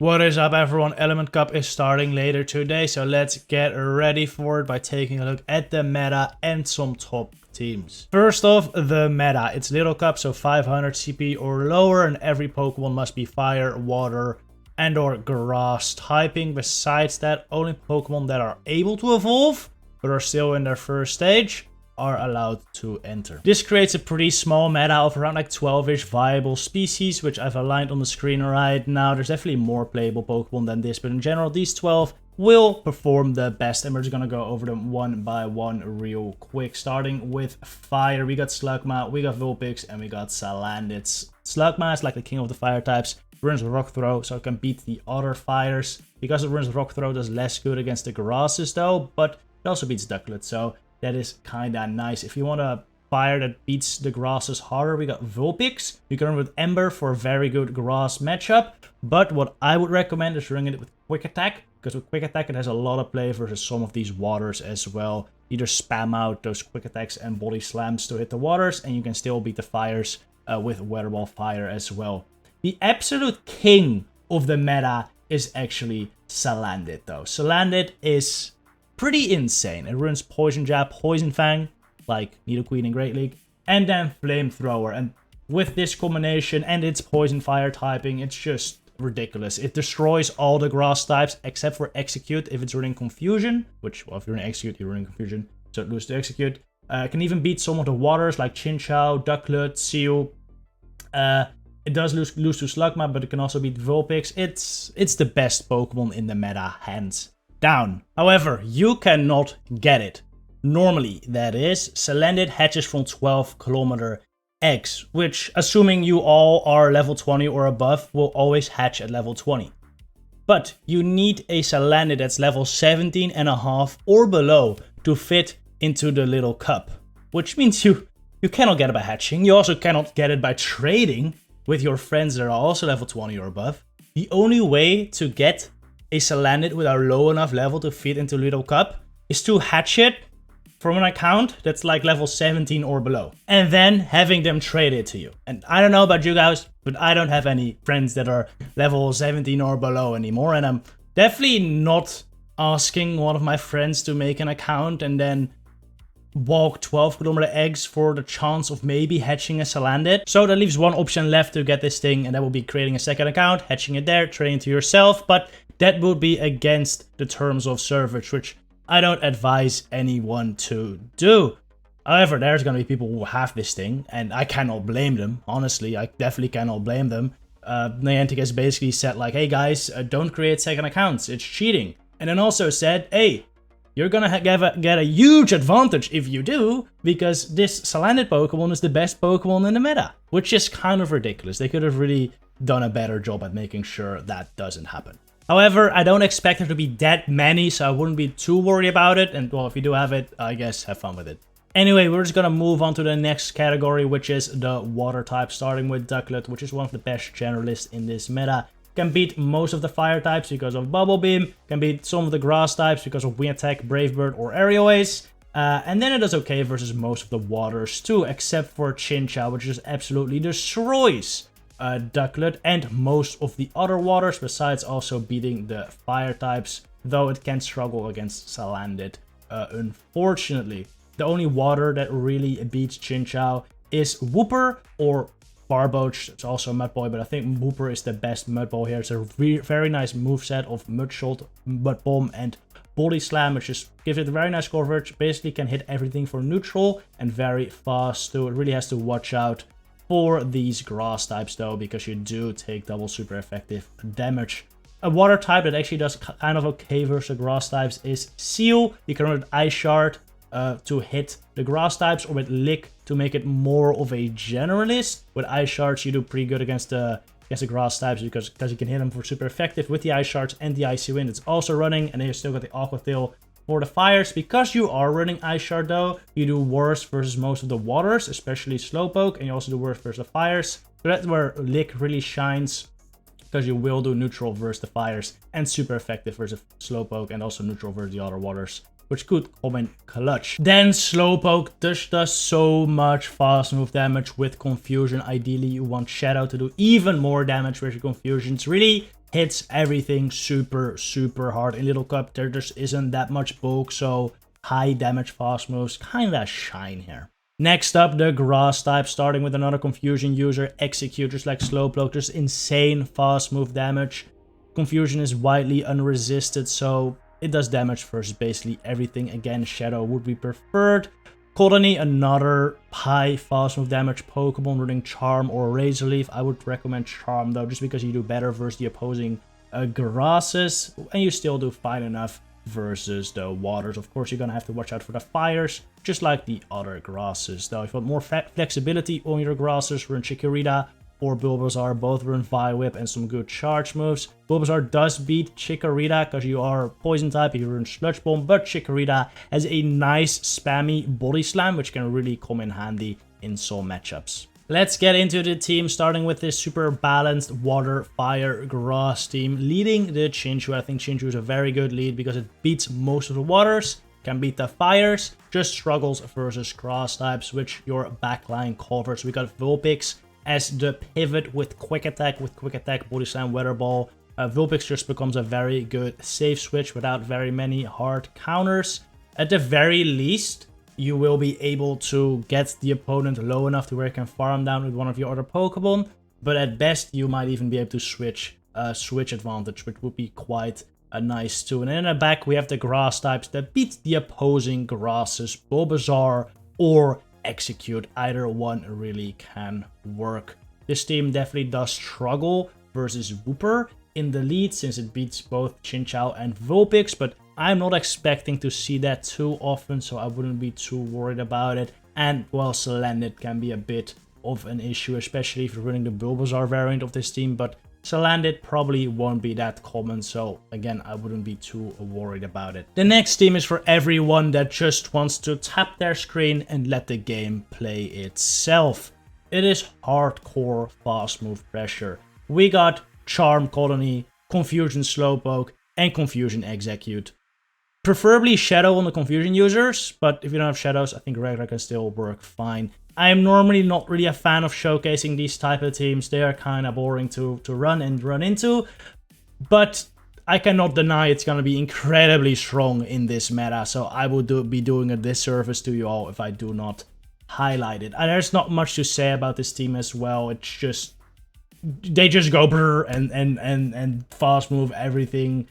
What is up everyone, Element Cup is starting later today, so let's get ready for it by taking a look at the meta and some top teams. First off, the meta. It's Little Cup, so 500 CP or lower, and every Pokemon must be fire, water, and or grass typing. Besides that, only Pokemon that are able to evolve, but are still in their first stage, are allowed to enter. This creates a pretty small meta of around like 12-ish viable species, which I've aligned on the screen right now. There's definitely more playable Pokemon than this, but in general, these 12 will perform the best, and we're just gonna go over them one by one real quick. Starting with fire, we got Slugma, we got Vulpix, and we got Salandit. Slugma is like the king of the fire types, runs Rock Throw, so it can beat the other fires. Because it runs Rock Throw, does less good against the grasses though, but it also beats Ducklet, so that is kinda nice. If you want a fire that beats the grasses harder, we got Vulpix. You can run with Ember for a very good grass matchup, but what I would recommend is running it with Quick Attack, because with Quick Attack it has a lot of play versus some of these waters as well. You just spam out those Quick Attacks and Body Slams to hit the waters, and you can still beat the fires with Weather Ball Fire as well. The absolute king of the meta is actually Salandit though. Salandit is pretty insane. It runs Poison Jab, Poison Fang, like Nidoqueen in Great League, and then Flamethrower. And with this combination and its Poison Fire typing, it's just ridiculous. It destroys all the grass types except for Execute if it's running Confusion, which, well, if you're running Execute, you're running Confusion, so it loses to Execute. It can even beat some of the waters like Chinchou, Ducklet, Seal. It does lose to Slugma, but it can also beat Vulpix. It's the best Pokemon in the meta, hands down. However, you cannot get it. Normally, that is, Salandit hatches from 12-kilometer eggs, which, assuming you all are level 20 or above, will always hatch at level 20. But you need a Salandit that's level 17.5 or below to fit into the little cup, which means you cannot get it by hatching. You also cannot get it by trading with your friends that are also level 20 or above. The only way to get a Salandit with a low enough level to fit into Little Cup is to hatch it from an account that's like level 17 or below, and then having them trade it to you. And I don't know about you guys, but I don't have any friends that are level 17 or below anymore, and I'm definitely not asking one of my friends to make an account and then walk 12-kilometer eggs for the chance of maybe hatching a Salandit. So that leaves one option left to get this thing, and that will be creating a second account, hatching it there, trading to yourself, but that would be against the terms of service, which I don't advise anyone to do. However, there's gonna be people who have this thing, and I cannot blame them. Honestly, I definitely cannot blame them. Niantic has basically said like, hey guys, don't create second accounts, it's cheating. And then also said, hey, you're gonna get a huge advantage if you do, because this Salandit Pokemon is the best Pokemon in the meta, which is kind of ridiculous. They could have really done a better job at making sure that doesn't happen. However, I don't expect there to be that many, so I wouldn't be too worried about it. And well, if you do have it, I guess have fun with it. Anyway, we're just gonna move on to the next category, which is the water type, starting with Ducklet, which is one of the best generalists in this meta. Can beat most of the fire types because of Bubble Beam, can beat some of the grass types because of Wing Attack, Brave Bird, or Aerial Ace. And then it does okay versus most of the waters too, except for Chinchou, which just absolutely destroys Ducklet and most of the other waters, besides also beating the fire types, though it can struggle against Salandit, unfortunately. The only water that really beats Chinchou is Wooper or Barboach. It's also Mudboy, but I think Wooper is the best Mudball here. It's a very nice moveset of Mudshot, Mud Bomb, and Body Slam, which just gives it a very nice coverage. Basically can hit everything for neutral and very fast too. It really has to watch out for these grass types though, because you do take double super effective damage. A water type that actually does kind of okay versus grass types is Seal. You can run with Ice Shard to hit the grass types, or with Lick to make it more of a generalist. With Ice Shards, you do pretty good against the grass types because you can hit them for super effective with the Ice Shards and the Icy Wind. It's also running, and then you still got the Aqua Tail for the fires. Because you are running Ice Shard though, you do worse versus most of the waters, especially Slowpoke, and you also do worse versus the fires. So that's where Lick really shines, because you will do neutral versus the fires and super effective versus Slowpoke, and also neutral versus the other waters, which could come in clutch. Then Slowpoke just does so much fast move damage with Confusion. Ideally, you want Shadow to do even more damage with your Confusion. It's really hits everything super, super hard. In Little Cup, there just isn't that much bulk, so high damage fast moves kinda shine here. Next up, the grass type, starting with another confusion user, Execute, just like Slowpoke, just insane fast move damage. Confusion is widely unresisted, so it does damage versus basically everything. Again, Shadow would be preferred. Colony, another high fast move damage Pokemon running Charm or Razor Leaf. I would recommend Charm though, just because you do better versus the opposing grasses, and you still do fine enough versus the waters. Of course, you're gonna have to watch out for the fires, just like the other grasses. Though, if you want more flexibility on your grasses, run Chikorita or Bulbasaur, both run Fire Whip and some good charge moves. Bulbasaur does beat Chikorita because you are poison type, you run Sludge Bomb, but Chikorita has a nice spammy Body Slam, which can really come in handy in some matchups. Let's get into the team, starting with this super balanced water, fire, grass team. Leading the Chinchou. I think Chinchou is a very good lead because it beats most of the waters, can beat the fires, just struggles versus grass types, which your backline covers. We got Vulpix as the pivot with Quick Attack, Body Slam, Weather Ball. Vulpix just becomes a very good safe switch without very many hard counters. At the very least, you will be able to get the opponent low enough to where you can farm down with one of your other Pokemon. But at best, you might even be able to switch advantage, which would be quite nice too. And then in the back, we have the grass types that beat the opposing grasses, Bulbasaur or Execute. Either one really can work. This team definitely does struggle versus Wooper in the lead, since it beats both Chinchou and Vulpix, but I'm not expecting to see that too often, so I wouldn't be too worried about it. And, well, Salandit can be a bit of an issue, especially if you're running the Bulbasaur variant of this team, but Salandit probably won't be that common, so again, I wouldn't be too worried about it. The next team is for everyone that just wants to tap their screen and let the game play itself. It is hardcore fast move pressure. We got Charm Colony, Confusion Slowpoke, and Confusion Execute. Preferably Shadow on the Confusion users, but if you don't have Shadows, I think regular can still work fine. I am normally not really a fan of showcasing these type of teams. They are kind of boring to run and run into, but I cannot deny it's going to be incredibly strong in this meta, so I would be doing a disservice to you all if I do not highlight it. And there's not much to say about this team as well. It's just, they just go brr and fast move everything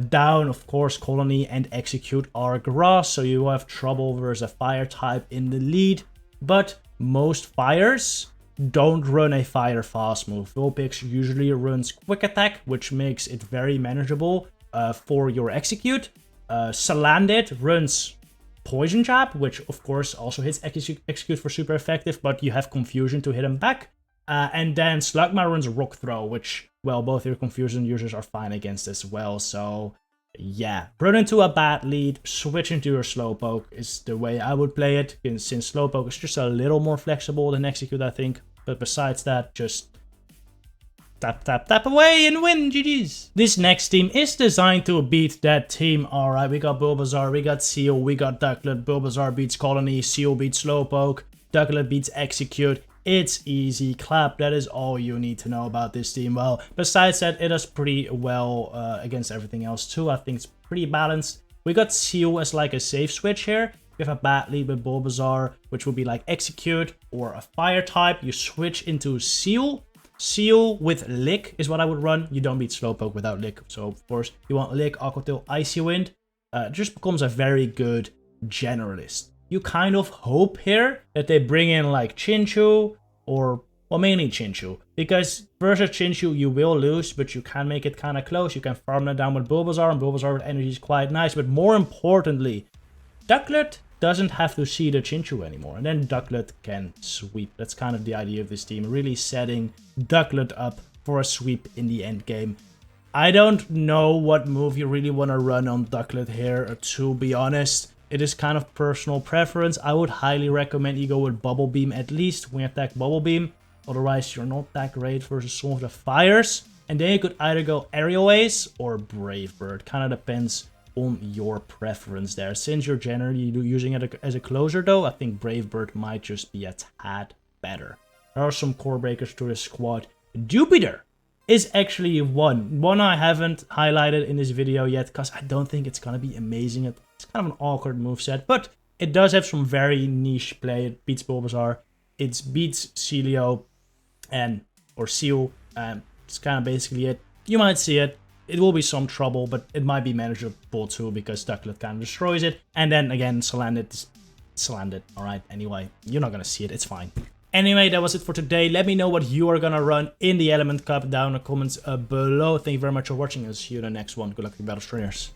down. Of course, Colony and Execute are grass, so you will have trouble versus a fire type in the lead. But most fires don't run a fire fast move. Vulpix usually runs Quick Attack, which makes it very manageable for your Execute. Salandit runs Poison Jab, which of course also hits Execute for super effective, but you have Confusion to hit him back. And then Slugma runs Rock Throw, which, well, both your Confusion users are fine against as well. So yeah, run into a bad lead, switch into your Slowpoke is the way I would play it, since Slowpoke is just a little more flexible than Execute, I think. But besides that, just tap away and win, GG's. This next team is designed to beat that team. Alright, we got Bulbasaur, we got Seal, we got Ducklet. Bulbasaur beats Colony, Seal beats Slowpoke, Ducklet beats Execute. It's easy clap. That is all you need to know about this team. Well, besides that, it does pretty well against everything else too. I think it's pretty balanced. We got Seal as like a safe switch here. You have a bad lead with Bulbasaur, which would be like Execute or a fire type. You switch into Seal. Seal with Lick is what I would run. You don't beat Slowpoke without Lick. So, of course, you want Lick, Aqua Tail, Icy Wind. It just becomes a very good generalist. You kind of hope here that they bring in like Chinchou or, well, mainly Chinchou. Because versus Chinchou you will lose, but you can make it kind of close. You can farm that down with Bulbasaur, and Bulbasaur with energy is quite nice. But more importantly, Ducklet doesn't have to see the Chinchou anymore. And then Ducklet can sweep. That's kind of the idea of this team. Really setting Ducklet up for a sweep in the end game. I don't know what move you really want to run on Ducklet here, to be honest. It is kind of personal preference. I would highly recommend you go with Bubble Beam at least when you attack Bubble Beam. Otherwise, you're not that great versus some of the fires. And then you could either go Aerial Ace or Brave Bird. Kind of depends on your preference there. Since you're generally using it as a closer though, I think Brave Bird might just be a tad better. There are some core breakers to the squad. Jupiter is actually one. One I haven't highlighted in this video yet because I don't think it's gonna be amazing. It's kind of an awkward moveset, but it does have some very niche play. It beats Bulbasaur, it beats Celio, or Seal. It's kind of basically it. You might see it. It will be some trouble, but it might be manageable too because Ducklet kind of destroys it. And then again, Salandit, alright, anyway. You're not gonna see it, it's fine. Anyway, that was it for today. Let me know what you are gonna run in the Element Cup down in the comments below. Thank you very much for watching. I'll see you in the next one. Good luck with your battle, trainers.